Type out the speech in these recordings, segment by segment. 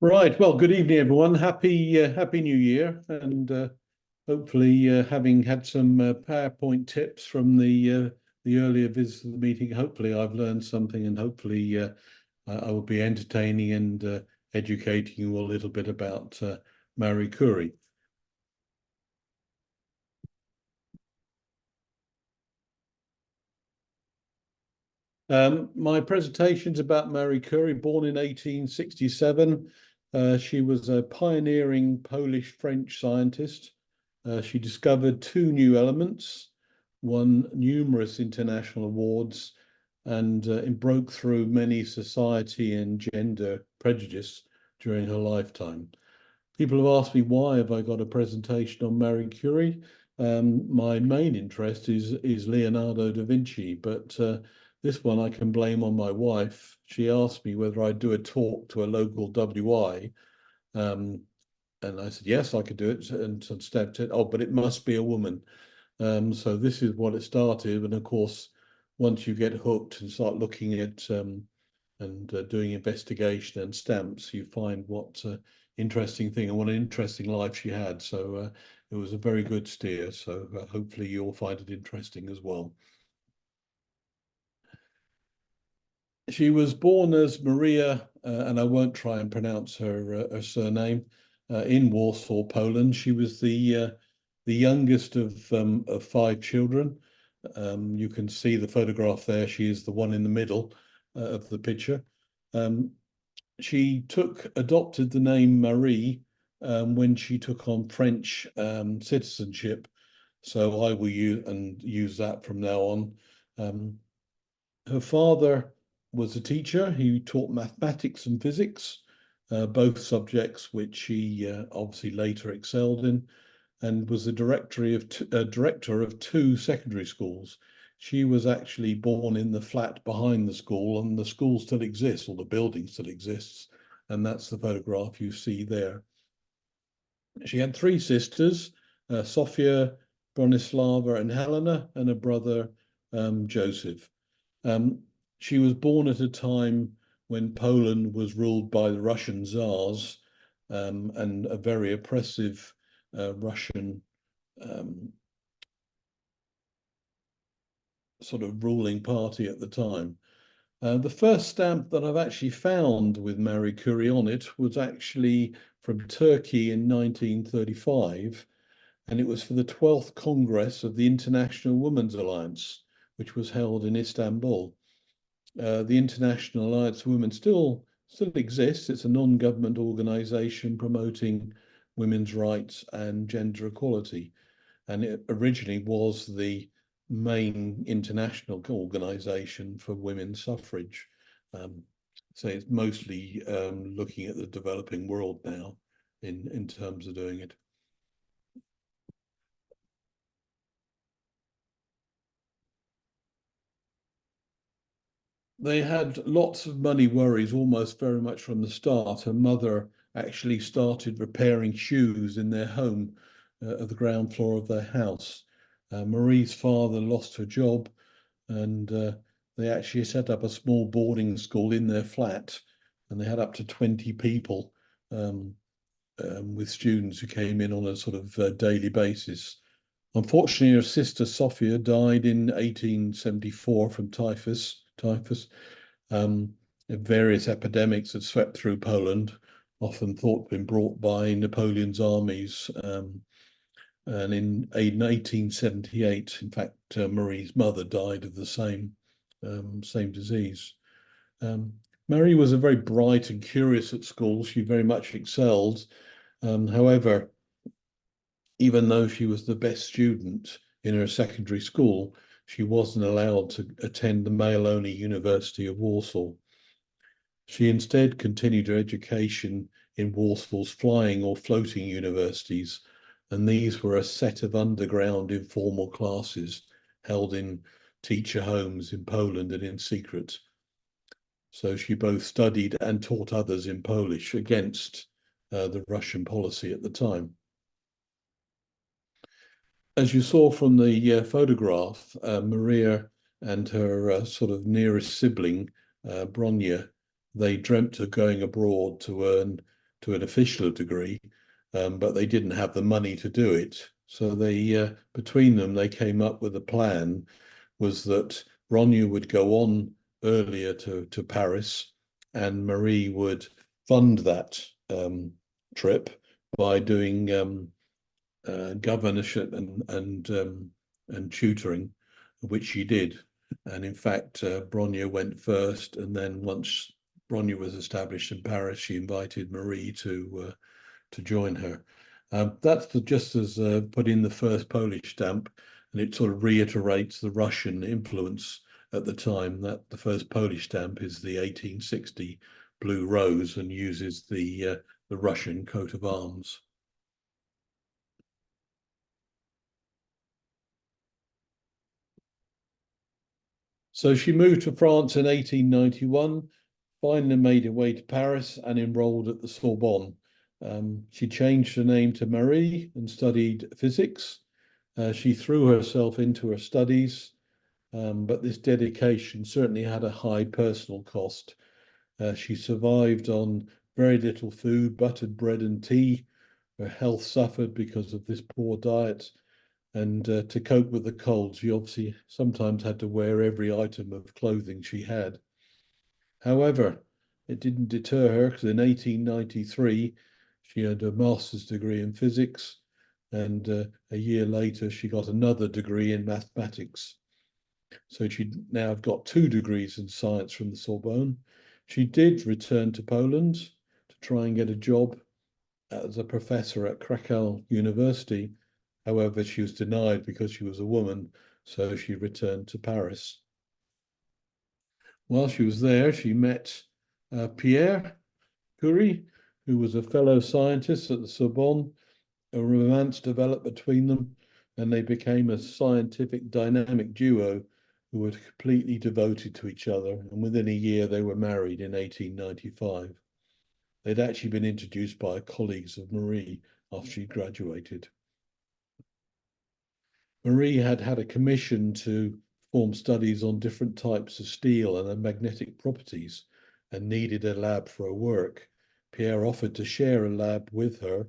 Right. Well, good evening, everyone. Happy New Year, and hopefully, having had some PowerPoint tips from the earlier visits to the meeting, hopefully I've learned something, and hopefully I will be entertaining and educating you a little bit about Marie Curie. My presentation's about Marie Curie, born in 1867. She was a pioneering Polish-French scientist. She discovered two new elements, won numerous international awards, and it broke through many society and gender prejudice during her lifetime. People have asked me why have I got a presentation on Marie Curie. My main interest is Leonardo da Vinci, but this one I can blame on my wife. She asked me whether I'd do a talk to a local WI, um, and I said yes, I could do it. And Steph said, "Oh, but it must be a woman." So this is what it started, and of course, once you get hooked and start looking at and doing investigation and stamps, you find what interesting thing and what an interesting life she had. So it was a very good steer. So hopefully you'll find it interesting as well. She was born as Maria, and I won't try and pronounce her surname, in Warsaw, Poland. She was the youngest of five children. You can see the photograph there. She is the one in the middle of the picture. Um, she adopted the name Marie when she took on French citizenship. So I will use that from now on. Um, Her father was a teacher. He taught mathematics and physics, both subjects which he obviously later excelled in, and was the director of two secondary schools. She was actually born in the flat behind the school, and the school still exists, or the building still exists, and that's the photograph you see there. She had three sisters, Sophia, Bronislava, and Helena, and a brother, Joseph. Um, she was born at a time when Poland was ruled by the Russian Tsars, and a very oppressive Russian um, sort of ruling party at the time. The first stamp that I've actually found with Marie Curie on it was actually from Turkey in 1935, and it was for the 12th Congress of the International Women's Alliance, which was held in Istanbul. The International Alliance for Women still exists. It's a non-government organization promoting women's rights and gender equality. And it originally was the main international organization for women's suffrage. Um, so it's mostly looking at the developing world now in terms of doing it. They had lots of money worries almost very much from the start. Her mother actually started repairing shoes in their home at the ground floor of their house. Marie's father lost her job, and they actually set up a small boarding school in their flat, and they had up to 20 people, um, with students who came in on a sort of daily basis. Unfortunately, her sister Sophia died in 1874 from typhus. Um, Various epidemics had swept through Poland, often thought to have been brought by Napoleon's armies. And in 1878, in fact, Marie's mother died of the same disease. Um, Marie was a very bright and curious at school. She very much excelled. However, even though she was the best student in her secondary school, she wasn't allowed to attend the male-only University of Warsaw. She instead continued her education in Warsaw's flying or floating universities, and these were a set of underground informal classes held in teacher homes in Poland and in secret. So she both studied and taught others in Polish against the Russian policy at the time. As you saw from the photograph, Maria and her sort of nearest sibling, Bronya, they dreamt of going abroad to earn to an official degree, but they didn't have the money to do it. So they, between them, they came up with a plan, was that Bronya would go on earlier to Paris, and Marie would fund that trip by doing governorship and tutoring, which she did. And in fact, Bronya went first, and then once Bronya was established in Paris, she invited Marie to join her. That's just as put in the first Polish stamp, and it sort of reiterates the Russian influence at the time. That the first Polish stamp is the 1860 blue rose and uses the Russian coat of arms. So she moved to France in 1891, finally made her way to Paris and enrolled at the Sorbonne. She changed her name to Marie and studied physics. She threw herself into her studies, but this dedication certainly had a high personal cost. She survived on very little food, buttered bread and tea. Her health suffered because of this poor diet. And to cope with the cold, she obviously sometimes had to wear every item of clothing she had. However, it didn't deter her because in 1893, she earned a master's degree in physics. And a year later, she got another degree in mathematics. So she now got 2 degrees in science from the Sorbonne. She did return to Poland to try and get a job as a professor at Krakow University. However, she was denied because she was a woman, so she returned to Paris. While she was there, she met Pierre Curie, who was a fellow scientist at the Sorbonne. A romance developed between them, and they became a scientific dynamic duo who were completely devoted to each other. And within a year, they were married in 1895. They'd actually been introduced by colleagues of Marie after she graduated. Marie had had a commission to perform studies on different types of steel and their magnetic properties and needed a lab for her work. Pierre offered to share a lab with her.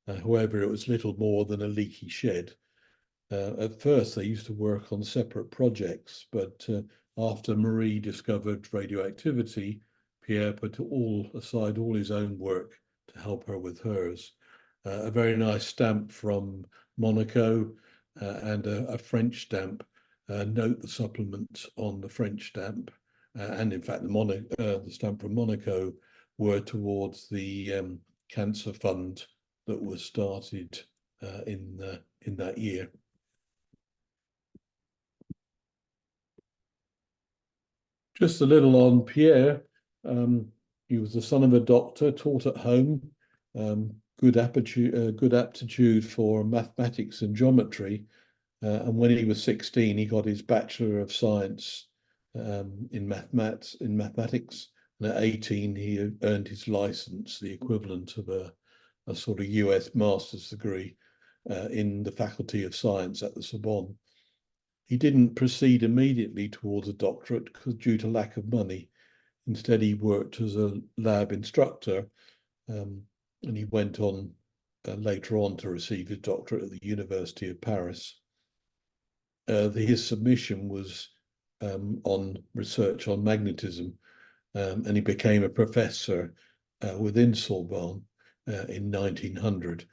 However, it was little more than a leaky shed. At first, they used to work on separate projects, but after Marie discovered radioactivity, Pierre put aside all his own work to help her with hers. A very nice stamp from Monaco and a French stamp. Note the supplement on the French stamp, and in fact, the stamp from Monaco were towards the cancer fund that was started in that year. Just a little on Pierre. He was the son of a doctor, taught at home, good aptitude for mathematics and geometry. And when he was 16, he got his Bachelor of Science in mathematics. And at 18, he earned his license, the equivalent of a sort of US master's degree in the Faculty of Science at the Sorbonne. He didn't proceed immediately towards a doctorate due to lack of money. Instead, he worked as a lab instructor, and he went on later on to receive his doctorate at the University of Paris. His submission was on research on magnetism, and he became a professor within Sorbonne in 1900.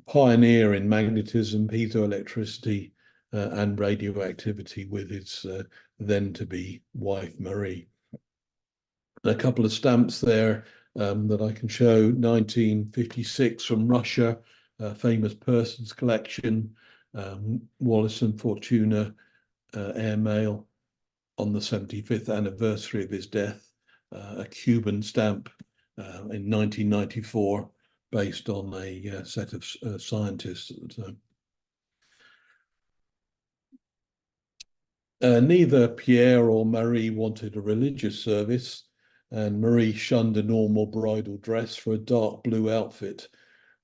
Pioneer in magnetism, piezoelectricity, and radioactivity with his then-to-be wife, Marie. A couple of stamps there that I can show, 1956 from Russia, famous persons collection, Wallace and Fortuna airmail on the 75th anniversary of his death, a Cuban stamp in 1994 based on a set of scientists at the time. Neither Pierre or Marie wanted a religious service, and Marie shunned a normal bridal dress for a dark blue outfit,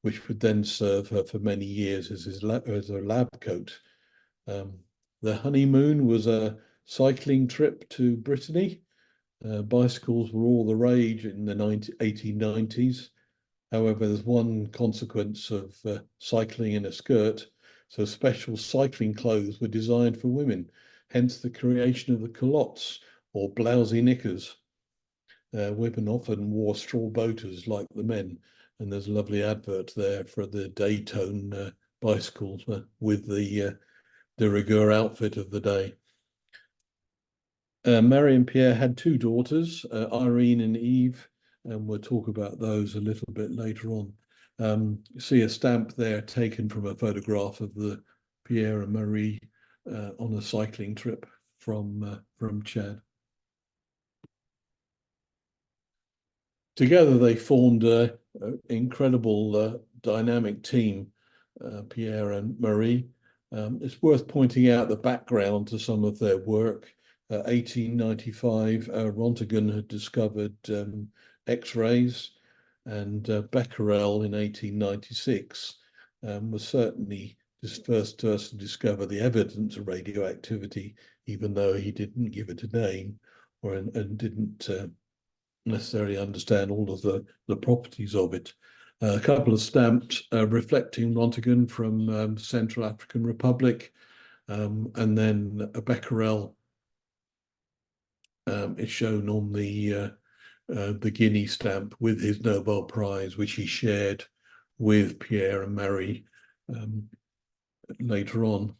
which would then serve her for many years as her lab coat. The honeymoon was a cycling trip to Brittany, Bicycles were all the rage in the 1890s. However, there's one consequence of cycling in a skirt. So special cycling clothes were designed for women, hence the creation of the culottes or blousy knickers. Women often wore straw boaters like the men, and there's a lovely advert there for the Daytone bicycles with the de rigueur outfit of the day. Marie and Pierre had two daughters, Irene and Eve, and we'll talk about those a little bit later on. You see a stamp there taken from a photograph of the Pierre and Marie on a cycling trip from Chad. Together, they formed an incredible dynamic team, Pierre and Marie. It's worth pointing out the background to some of their work. 1895, Rontgen had discovered X-rays, and Becquerel in 1896 was certainly the first person to discover the evidence of radioactivity, even though he didn't give it a name and didn't necessarily understand all of the properties of it. A couple of stamps reflecting Rontgen from Central African Republic, and then a Becquerel is shown on the Guinea stamp with his Nobel Prize, which he shared with Pierre and Marie later on.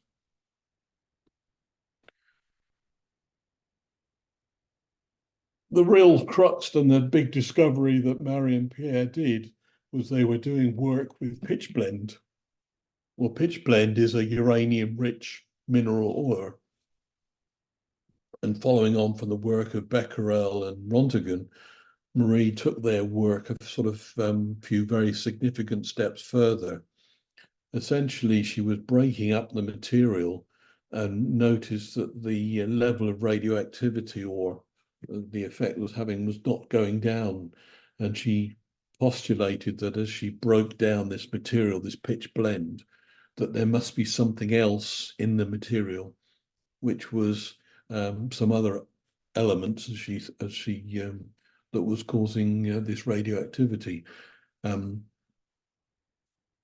The real crux and the big discovery that Marie and Pierre did was they were doing work with pitchblende. Well, pitchblende is a uranium-rich mineral ore. And following on from the work of Becquerel and Rontgen, Marie took their work a sort of few very significant steps further. Essentially, she was breaking up the material and noticed that the level of radioactivity or the effect it was having was not going down. And she postulated that as she broke down this material, this pitchblende, that there must be something else in the material, which was some other elements that was causing this radioactivity.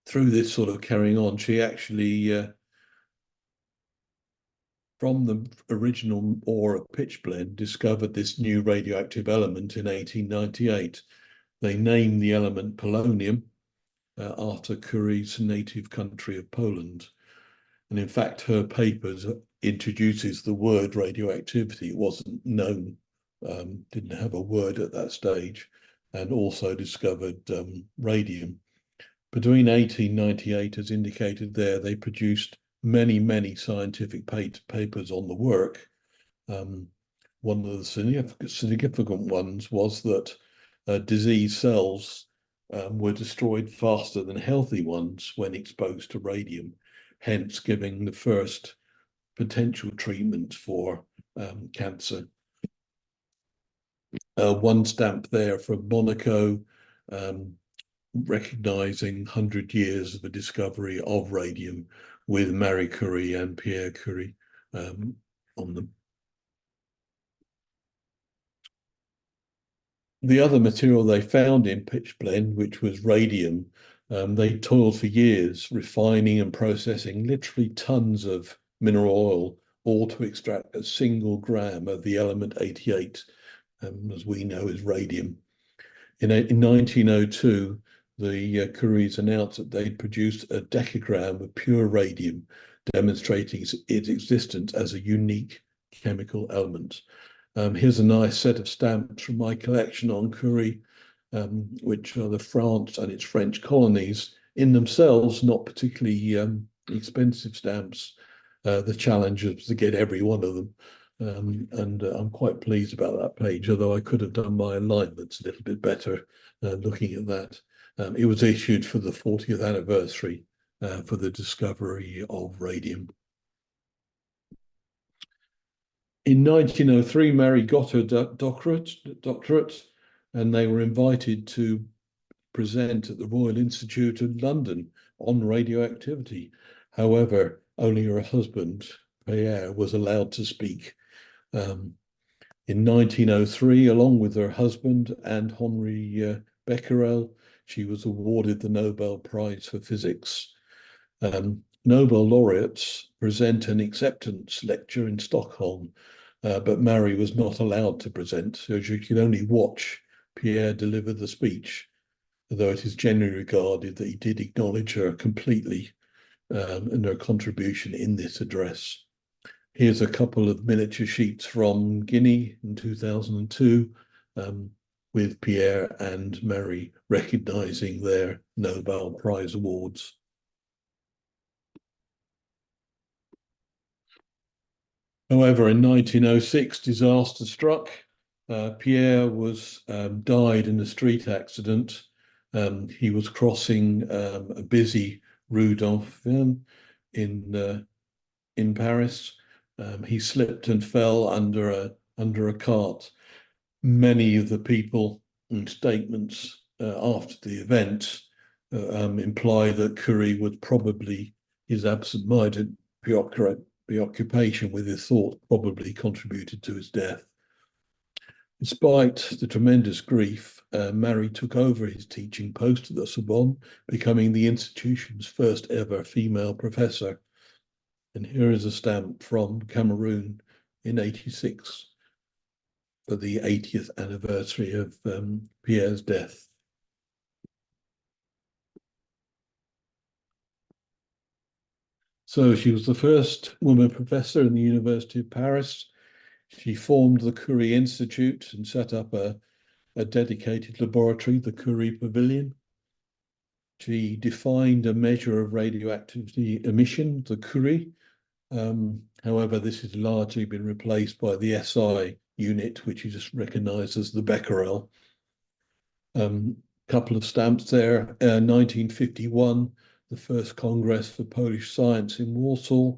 Through this sort of carrying on, she actually from the original ore of pitchblende, discovered this new radioactive element in 1898. They named the element polonium after Curie's native country of Poland. And in fact, her papers introduces the word radioactivity. It wasn't known, didn't have a word at that stage, and also discovered radium. Between 1898, as indicated there, they produced many scientific papers on the work. One of the significant ones was that disease cells were destroyed faster than healthy ones when exposed to radium, hence giving the first potential treatment for cancer. One stamp there from Monaco, recognizing 100 years of the discovery of radium with Marie Curie and Pierre Curie on them. The other material they found in pitchblende, which was radium, they toiled for years refining and processing literally tons of mineral oil, all to extract a single gram of the element 88, as we know is radium. In 1902, the Curies announced that they'd produced a decagram of pure radium, demonstrating its existence as a unique chemical element. Here's a nice set of stamps from my collection on Curie, which are the France and its French colonies, in themselves not particularly expensive stamps. The challenge was to get every one of them. And I'm quite pleased about that page, although I could have done my alignments a little bit better looking at that. It was issued for the 40th anniversary for the discovery of radium. In 1903, Marie got her doctorate, and they were invited to present at the Royal Institute of London on radioactivity. However, only her husband, Pierre, was allowed to speak. In 1903, along with her husband and Henri Becquerel, she was awarded the Nobel Prize for Physics. Nobel laureates present an acceptance lecture in Stockholm, but Marie was not allowed to present, so she could only watch Pierre deliver the speech, though it is generally regarded that he did acknowledge her completely and her contribution in this address. Here's a couple of miniature sheets from Guinea in 2002 with Pierre and Marie recognizing their Nobel Prize awards. However, in 1906, disaster struck. Pierre was died in a street accident. He was crossing a busy Rue d'Enfer in Paris. He slipped and fell under a cart. Many of the people in statements after the event imply that Curie was probably his absent-minded preoccupation with his thought probably contributed to his death. Despite the tremendous grief, Marie took over his teaching post at the Sorbonne, becoming the institution's first ever female professor. And here is a stamp from Cameroon in '86 for the 80th anniversary of Pierre's death. So she was the first woman professor in the University of Paris. She formed the Curie Institute and set up a dedicated laboratory, the Curie Pavilion. She defined a measure of radioactivity emission, the Curie. However, this has largely been replaced by the SI unit, which is just recognized as the Becquerel. Couple of stamps there. 1951, the first Congress for Polish Science in Warsaw,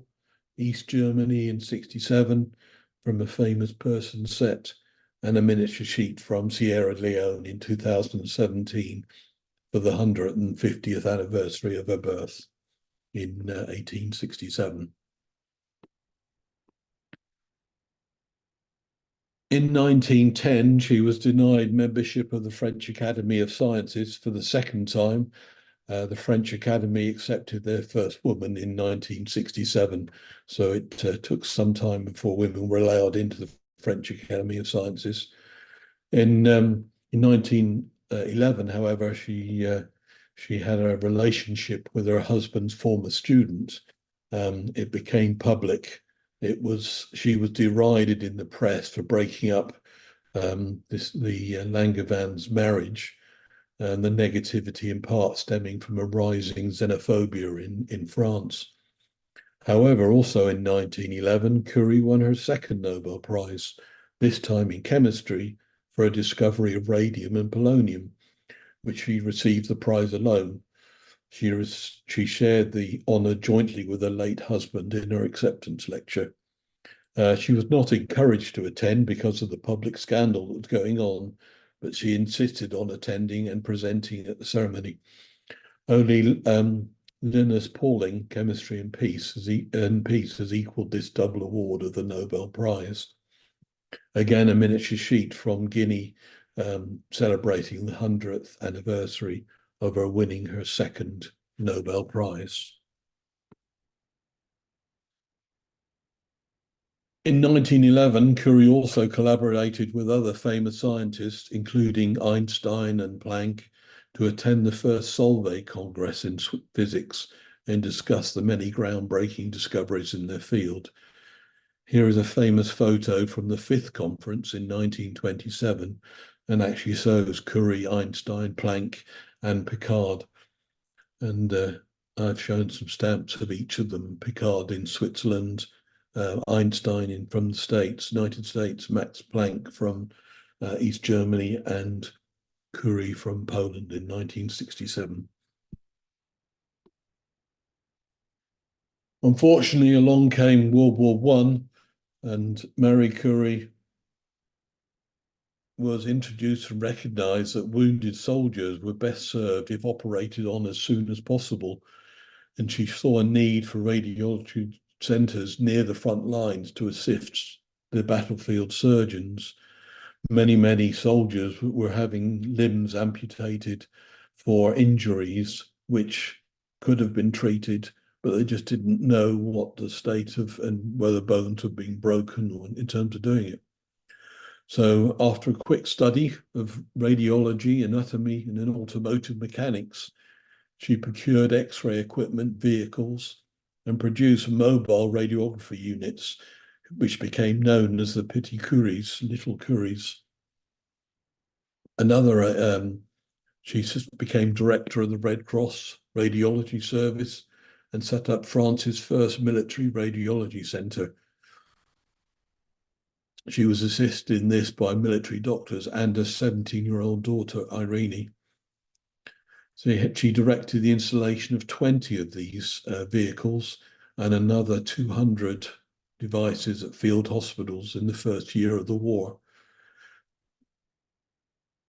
East Germany in '67, from a famous person set, and a miniature sheet from Sierra Leone in 2017 for the 150th anniversary of her birth in 1867. In 1910, she was denied membership of the French Academy of Sciences for the second time. The French Academy accepted their first woman in 1967, so it took some time before women were allowed into the French Academy of Sciences. In 1911, however, she had a relationship with her husband's former student. It became public. She was derided in the press for breaking up the Langevins' marriage, and the negativity in part stemming from a rising xenophobia in France. However, also in 1911, Curie won her second Nobel Prize, this time in chemistry, for a discovery of radium and polonium, which she received the prize alone. She shared the honor jointly with her late husband in her acceptance lecture. She was not encouraged to attend because of the public scandal that was going on, but she insisted on attending and presenting at the ceremony. Only Linus Pauling, Chemistry and Peace, has equaled this double award of the Nobel Prize. Again, a miniature sheet from Guinea celebrating the 100th anniversary of her winning her second Nobel Prize. In 1911, Curie also collaborated with other famous scientists, including Einstein and Planck, to attend the first Solvay Congress in physics and discuss the many groundbreaking discoveries in their field. Here is a famous photo from the fifth conference in 1927, and actually shows Curie, Einstein, Planck, and Picard. And I've shown some stamps of each of them: Picard in Switzerland, Einstein from the United States, Max Planck from East Germany, and Curie from Poland in 1967. Unfortunately, along came World War I, and Marie Curie was introduced and recognized that wounded soldiers were best served if operated on as soon as possible. And she saw a need for radiology centers near the front lines to assist the battlefield surgeons. Many soldiers were having limbs amputated for injuries which could have been treated, but they just didn't know what the state of and whether bones were being broken or in terms of doing it. So after a quick study of radiology, anatomy, and then automotive mechanics, she procured X-ray equipment, vehicles, and produced mobile radiography units, which became known as the Petit Curies, Little Curies. She became director of the Red Cross Radiology Service and set up France's first military radiology centre. She was assisted in this by military doctors and a 17-year-old daughter, Irene. So she directed the installation of 20 of these vehicles and another 200 devices at field hospitals in the first year of the war.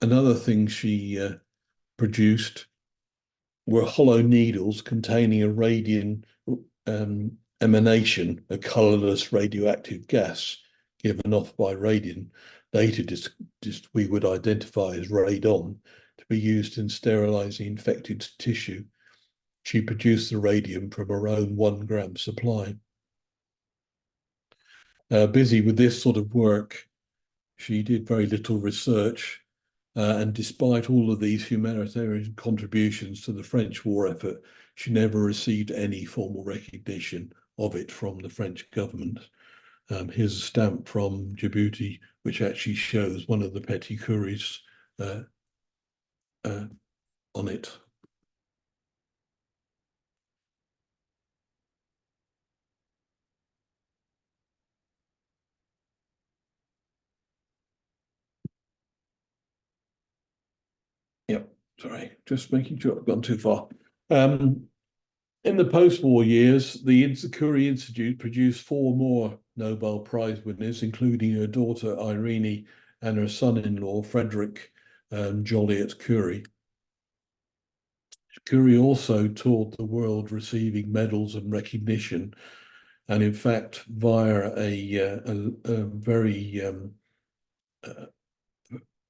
Another thing she produced were hollow needles containing a radiant emanation, a colorless radioactive gas given off by radium, later we would identify as radon, to be used in sterilizing infected tissue. She produced the radium from her own 1-gram supply. Busy with this sort of work, she did very little research, and despite all of these humanitarian contributions to the French war effort, she never received any formal recognition of it from the French government. Here's a stamp from Djibouti, which actually shows one of the Petit Curies on it. Yep, sorry, just making sure I've gone too far. In the post-war years, the Curie Institute produced 4 more Nobel Prize winners, including her daughter Irene and her son-in-law Frederick Joliot Curie. Curie also toured the world receiving medals and recognition, and in fact, via a very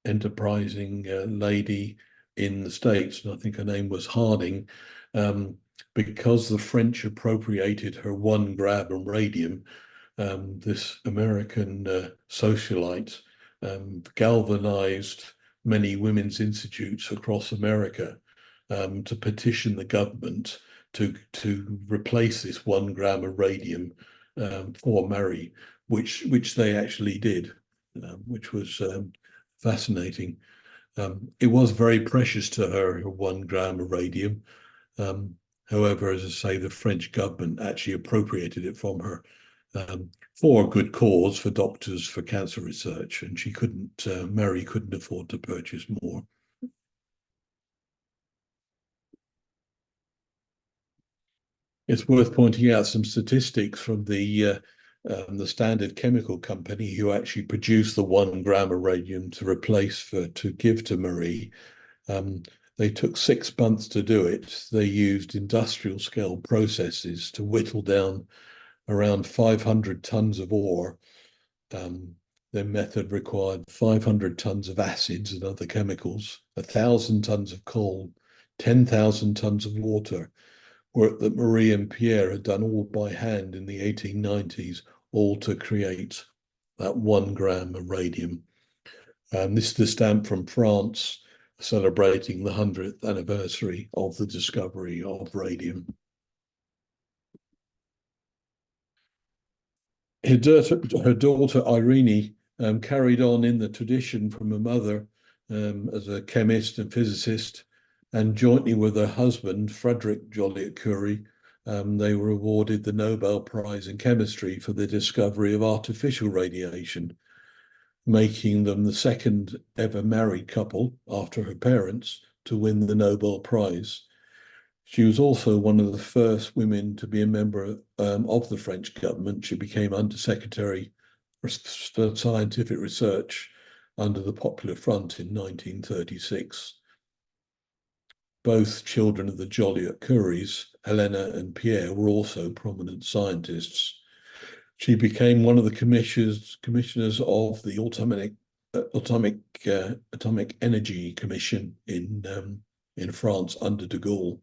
enterprising lady in the States, and I think her name was Harding, because the French appropriated her 1-gram of radium, this American socialite galvanized many women's institutes across America to petition the government to replace this 1-gram of radium for Marie, which they actually did, which was fascinating. It was very precious to her 1-gram of radium. However, as I say, the French government actually appropriated it from her for a good cause, for doctors, for cancer research, and she couldn't, Marie couldn't afford to purchase more. It's worth pointing out some statistics from the Standard Chemical Company, who actually produced the 1-gram of radium to give to Marie. They took 6 months to do it. They used industrial scale processes to whittle down around 500 tons of ore. Their method required 500 tons of acids and other chemicals, 1,000 tons of coal, 10,000 tons of water, work that Marie and Pierre had done all by hand in the 1890s, all to create that 1-gram of radium. This is the stamp from France celebrating the 100th anniversary of the discovery of radium. Her daughter Irene carried on in the tradition from her mother as a chemist and physicist, and jointly with her husband, Frederick Joliot Curie, they were awarded the Nobel Prize in Chemistry for the discovery of artificial radiation, making them the second ever married couple after her parents to win the Nobel Prize. She was also one of the first women to be a member of the French government. She became Undersecretary for Scientific Research under the Popular Front in 1936. Both children of the Joliot Curies, Helena and Pierre, were also prominent scientists. She became one of the commissioners of the Atomic Energy Commission in France under de Gaulle.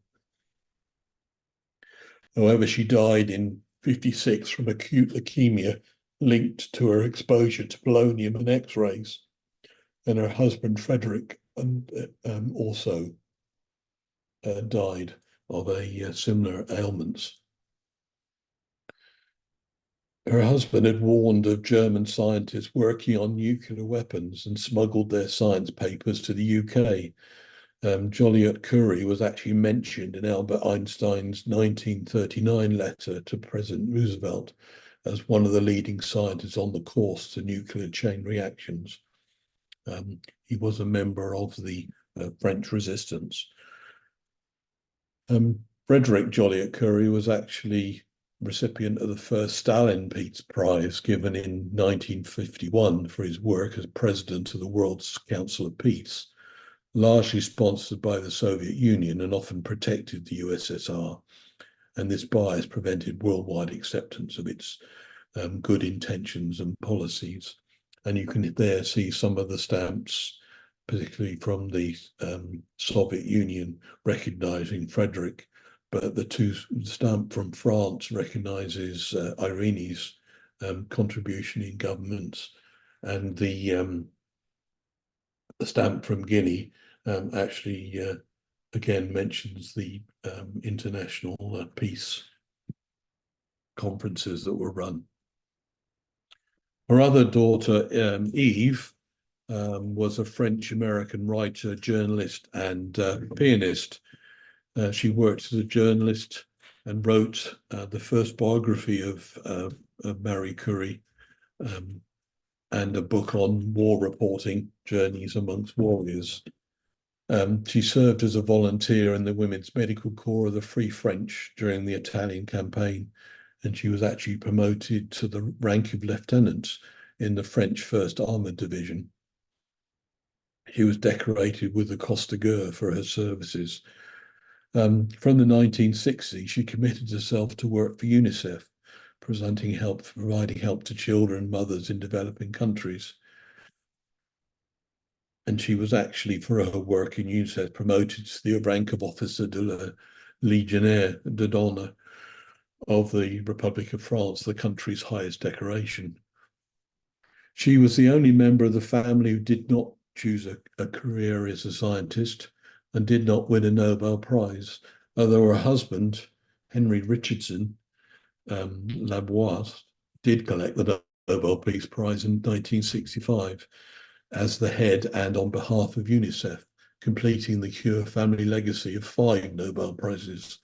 However, she died in 56 from acute leukemia linked to her exposure to polonium and X-rays, and her husband Frederick also died of a similar ailments. Her husband had warned of German scientists working on nuclear weapons and smuggled their science papers to the UK. Joliot-Curie was actually mentioned in Albert Einstein's 1939 letter to President Roosevelt as one of the leading scientists on the course to nuclear chain reactions. He was a member of the French resistance. Frederick Joliot-Curie was actually recipient of the first Stalin Peace Prize given in 1951 for his work as president of the World's Council of Peace, largely sponsored by the Soviet Union and often protected the USSR. And this bias prevented worldwide acceptance of its good intentions and policies. And you can there see some of the stamps, particularly from the Soviet Union, recognizing Frederick, but the stamp from France recognizes Irene's contribution in governments, and the stamp from Guinea actually again mentions the international peace conferences that were run. Her other daughter, Eve, was a French-American writer, journalist, and pianist. She worked as a journalist and wrote the first biography of Marie Curie and a book on war reporting, Journeys Amongst Warriors. She served as a volunteer in the Women's Medical Corps of the Free French during the Italian campaign, and she was actually promoted to the rank of lieutenant in the French 1st Armoured Division. She was decorated with the Cross de Guerre for her services. From the 1960s, she committed herself to work for UNICEF, providing help to children, mothers in developing countries. And she was actually, for her work in UNICEF, promoted to the rank of Officer de la Légionnaire d'Honneur of the Republic of France, the country's highest decoration. She was the only member of the family who did not choose a career as a scientist and did not win a Nobel Prize, although her husband, Henry Richardson Laboise, did collect the Nobel Peace Prize in 1965 as the head and on behalf of UNICEF, completing the Curie family legacy of 5 Nobel Prizes.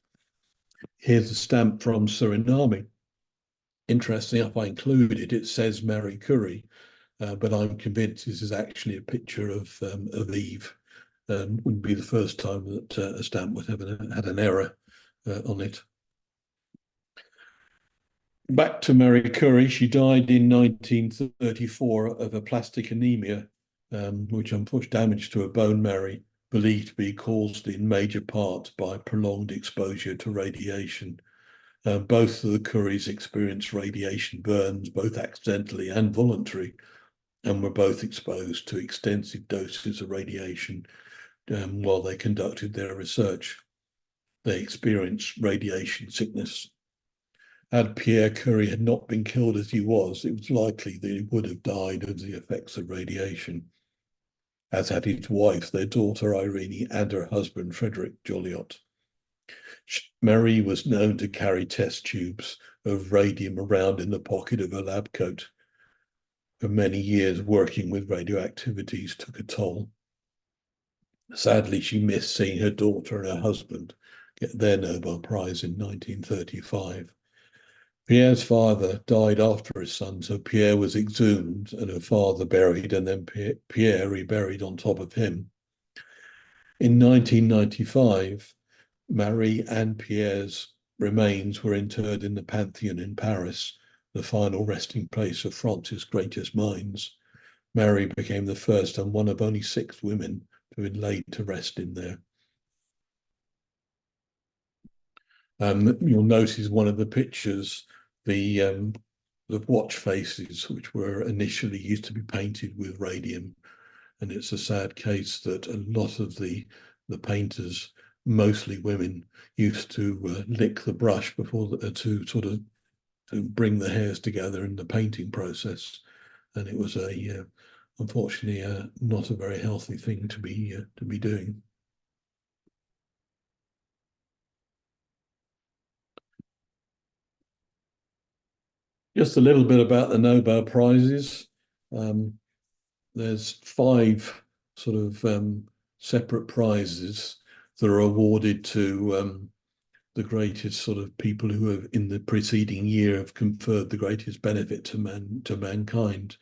Here's a stamp from Suriname. Interesting enough, I included, it says Marie Curie, but I'm convinced this is actually a picture of Eve. Wouldn't be the first time that a stamp would have had an error on it. Back to Marie Curie, she died in 1934 of aplastic anemia, which unfortunately damage to her bone marrow, believed to be caused in major part by prolonged exposure to radiation. Both of the Curies experienced radiation burns, both accidentally and voluntary, and were both exposed to extensive doses of radiation while they conducted their research. They experienced radiation sickness. Had Pierre Curie had not been killed as he was, it was likely that he would have died of the effects of radiation, as had his wife, their daughter Irene, and her husband Frederick Joliot. Marie was known to carry test tubes of radium around in the pocket of her lab coat. For many years, working with radioactivities took a toll. Sadly, she missed seeing her daughter and her husband get their Nobel Prize in 1935. Pierre's father died after his son, so Pierre was exhumed and her father buried, and then Pierre reburied on top of him. In 1995, Marie and Pierre's remains were interred in the Pantheon in Paris, the final resting place of France's greatest minds. Marie became the first and one of only 6 women who had been laid to rest in there. You'll notice one of the pictures, the of watch faces, which were initially used to be painted with radium. And it's a sad case that a lot of the painters, mostly women, used to lick the brush before to sort of to bring the hairs together in the painting process. And it was unfortunately not a very healthy thing to be doing. Just a little bit about the Nobel Prizes. Um, there's five sort of separate prizes that are awarded to the greatest sort of people who have in the preceding year have conferred the greatest benefit to mankind.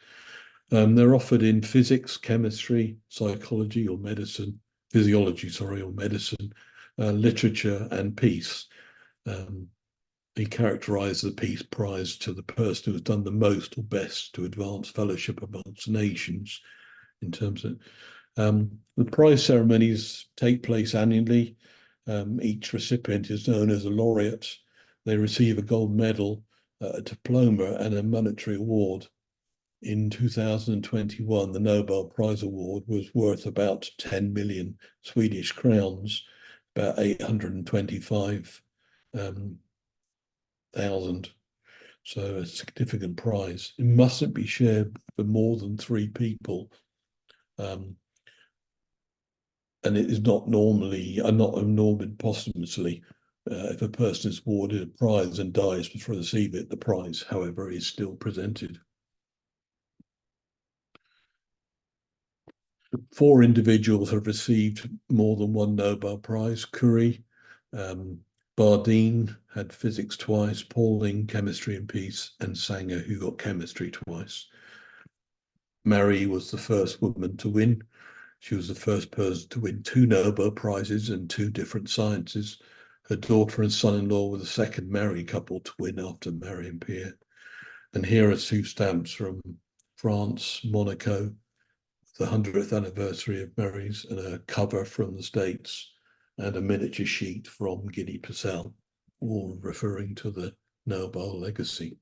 They're offered in physics, chemistry, psychology or medicine, physiology, sorry, or medicine, literature and peace. Um, he characterized the Peace Prize to the person who has done the most or best to advance fellowship amongst nations in terms of the prize ceremonies take place annually. Each recipient is known as a laureate. They receive a gold medal, a diploma, and a monetary award. In 2021, the Nobel Prize Award was worth about 10 million Swedish crowns, about 825 thousand. So a significant prize. It mustn't be shared for more than three people. Um, and it is not normally, not awarded posthumously. If a person is awarded a prize and dies before receive it, the prize, however, is still presented. Four individuals have received more than one Nobel Prize. Curie, Bardeen had physics twice, Pauling chemistry and peace, and Sanger, who got chemistry twice. Marie was the first woman to win. She was the first person to win two Nobel Prizes in two different sciences. Her daughter and son-in-law were the second married couple to win after Marie and Pierre. And here are two stamps from France, Monaco, the 100th anniversary of Marie's, and a cover from the States, and a miniature sheet from Guinea-Bissau, all referring to the Nobel legacy.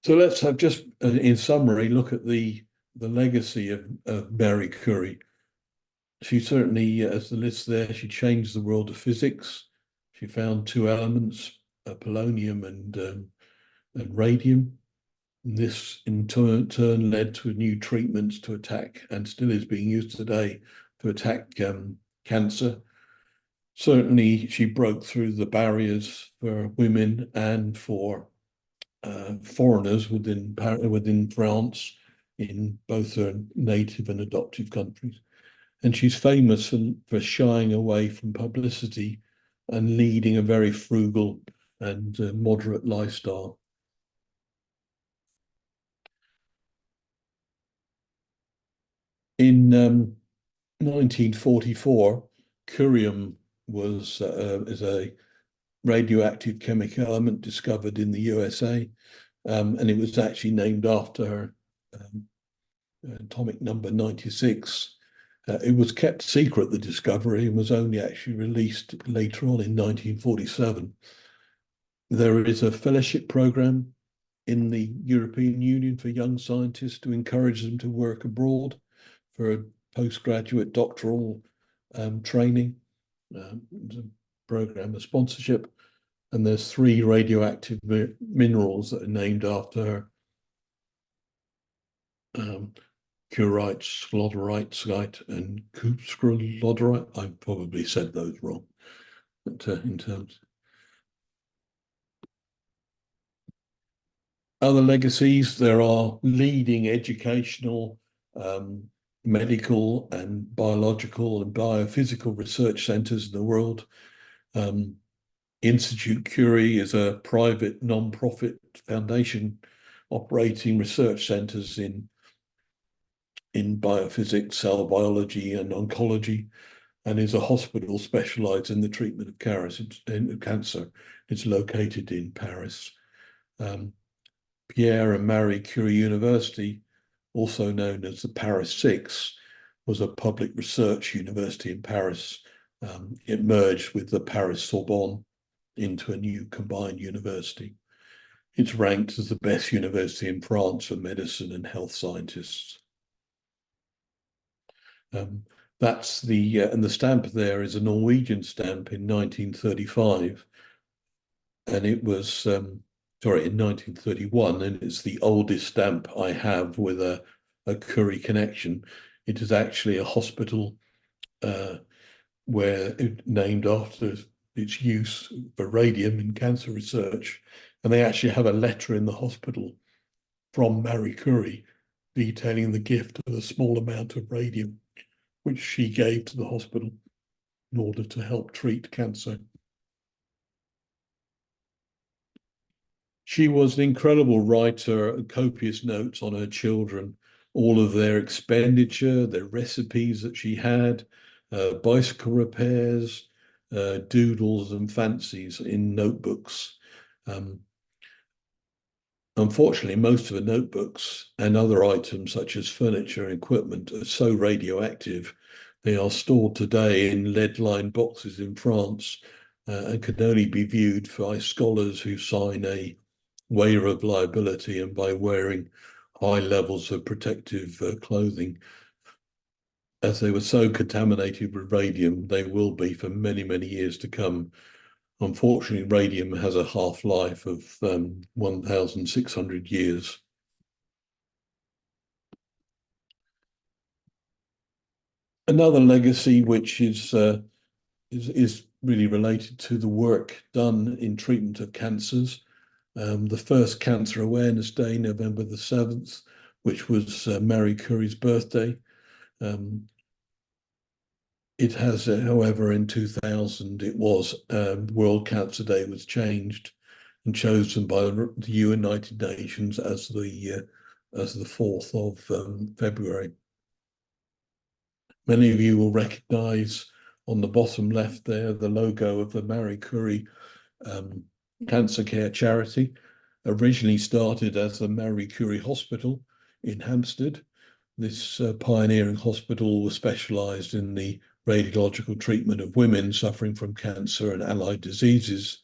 So let's have just, in summary, look at the legacy of Marie Curie. She certainly, as the list there, she changed the world of physics. She found two elements, polonium and radium. And this in turn led to new treatments to attack, and still is being used today, to attack cancer. Certainly, she broke through the barriers for women and for foreigners within France, in both her native and adoptive countries. And she's famous for shying away from publicity and leading a very frugal and moderate lifestyle. In 1944, curium is a radioactive chemical element discovered in the USA, and it was actually named after her, atomic number 96. It was kept secret, the discovery, and was only actually released later on in 1947. There is a fellowship program in the European Union for young scientists to encourage them to work abroad for a postgraduate doctoral training. A program of sponsorship. And there's three radioactive minerals that are named after her. Curite, sclerite, and kupsclerite. I probably said those wrong, but in terms. Other legacies, there are leading educational, medical and biological and biophysical research centres in the world. Institute Curie is a private non-profit foundation operating research centres in biophysics, cell biology and oncology, and is a hospital specialised in the treatment of cancer. It's located in Paris. Pierre and Marie Curie University, also known as the Paris Six, was a public research university in Paris. It merged with the Paris Sorbonne into a new combined university. It's ranked as the best university in France for medicine and health scientists. That's and the stamp there is a Norwegian stamp in 1935, and it was sorry, in 1931, and it's the oldest stamp I have with a Curie connection. It is actually a hospital where it named after its use for radium in cancer research, and they actually have a letter in the hospital from Marie Curie detailing the gift of a small amount of radium which she gave to the hospital in order to help treat cancer. She was an incredible writer, copious notes on her children, all of their expenditure, their recipes that she had, bicycle repairs, doodles and fancies in notebooks. Unfortunately, most of the notebooks and other items such as furniture and equipment are so radioactive, they are stored today in lead-lined boxes in France and can only be viewed by scholars who sign a waiver of liability and by wearing high levels of protective clothing. As they were so contaminated with radium, they will be for many, many years to come. Unfortunately, radium has a half-life of 1,600 years. Another legacy, which is really related to the work done in treatment of cancers. The first Cancer Awareness Day, November the 7th, which was Marie Curie's birthday. It has, however, in 2000, it was World Cancer Day was changed and chosen by the United Nations as the 4th of February. Many of you will recognise on the bottom left there the logo of the Marie Curie Cancer Care Charity. Originally started as the Marie Curie Hospital in Hampstead. This pioneering hospital was specialised in the radiological treatment of women suffering from cancer and allied diseases.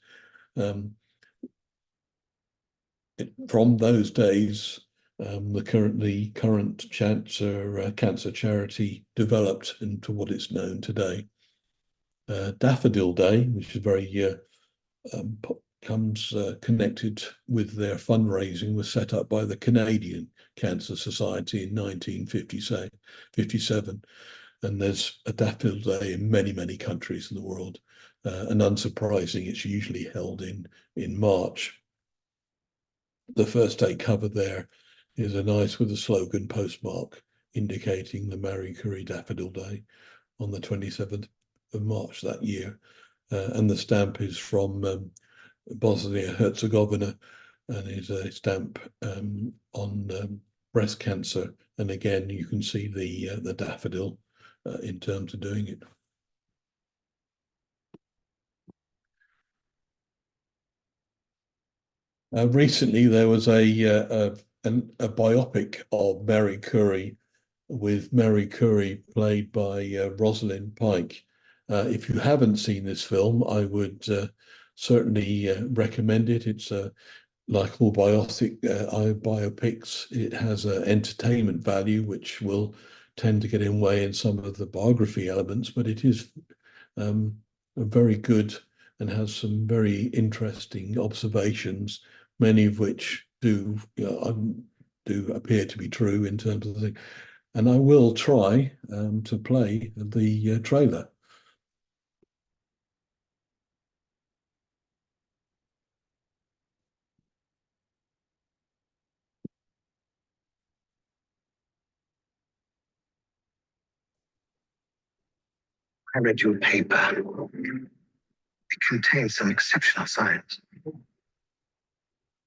From those days, the current cancer charity developed into what it's known today. Daffodil Day, which is very connected with their fundraising, was set up by the Canadian Cancer Society in 1957. And there's a Daffodil Day in many, many countries in the world. And unsurprising, it's usually held in March. The first day covered there is a nice with a slogan postmark indicating the Marie Curie Daffodil Day on the 27th of March that year. And the stamp is from Bosnia-Herzegovina and is a stamp on breast cancer. And again, you can see the daffodil in terms of doing it. Recently, there was a biopic of Marie Curie with Marie Curie played by Rosalind Pike. If you haven't seen this film, I would certainly recommend it. It's like all biopics, it has an entertainment value, which will tend to get in way in some of the biography elements, but it is very good and has some very interesting observations, many of which do appear to be true in terms of the thing. And I will try to play the trailer. I read your paper. It contains some exceptional science.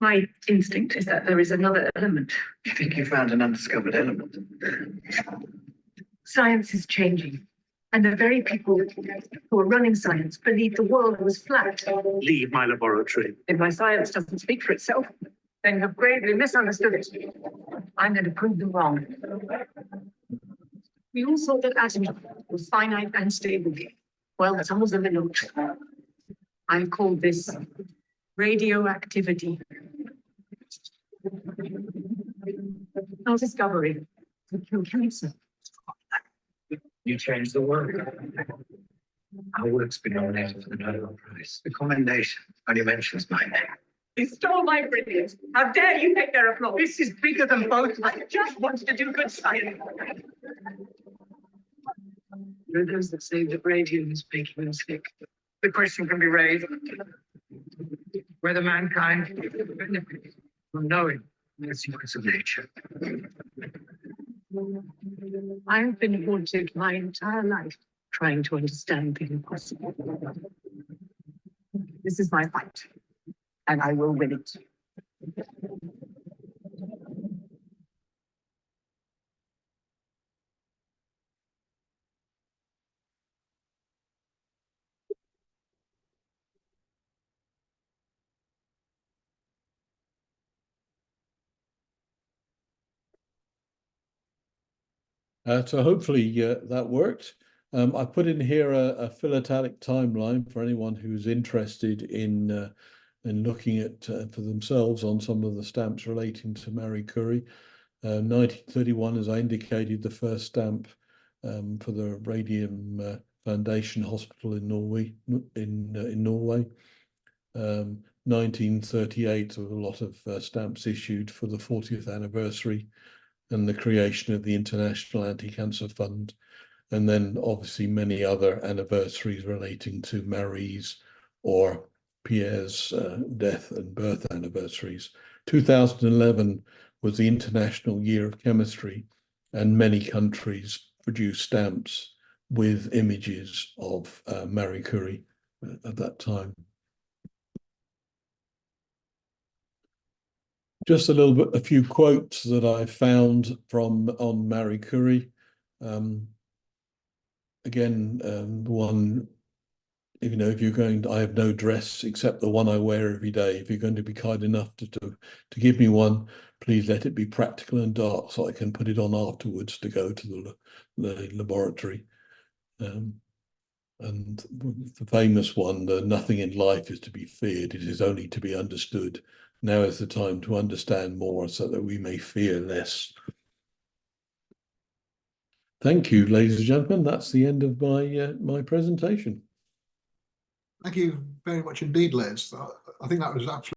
My instinct is that there is another element. You think you found an undiscovered element? Science is changing, and the very people who are running science believe the world was flat. Leave my laboratory. If my science doesn't speak for itself, then you've gravely misunderstood it. I'm going to prove them wrong. We all thought that atoms were finite and stable. Well, some of them are not. I call this radioactivity. Our discovery could kill cancer. You changed the world. Our work's been nominated for the Nobel Prize. The commendation only mentions my name. You stole my brilliance. How dare you take their applause? This is bigger than both. I just wanted to do good science. There are those that say that radium is making us sick. The question can be raised Whether mankind benefits from knowing the secrets of nature. I've been haunted my entire life trying to understand the impossible. This is my fight, and I will win it. So hopefully that worked. I put in here a philatelic timeline for anyone who's interested in looking at for themselves on some of the stamps relating to Marie Curie. 1931, as I indicated, the first stamp for the Radium Foundation Hospital in Norway. 1938, there were a lot of stamps issued for the 40th anniversary and the creation of the International Anti-Cancer Fund, and then obviously many other anniversaries relating to Marie's or Pierre's death and birth anniversaries. 2011 was the International Year of Chemistry, and many countries produced stamps with images of Marie Curie at that time. Just a few quotes that I found on Marie Curie. One, if you're going, I have no dress except the one I wear every day. If you're going to be kind enough to give me one, please let it be practical and dark so I can put it on afterwards to go to the laboratory. And the famous one, nothing in life is to be feared, it is only to be understood. Now is the time to understand more so that we may fear less. Thank you, ladies and gentlemen. That's the end of my presentation. Thank you very much indeed, Les. I think that was absolutely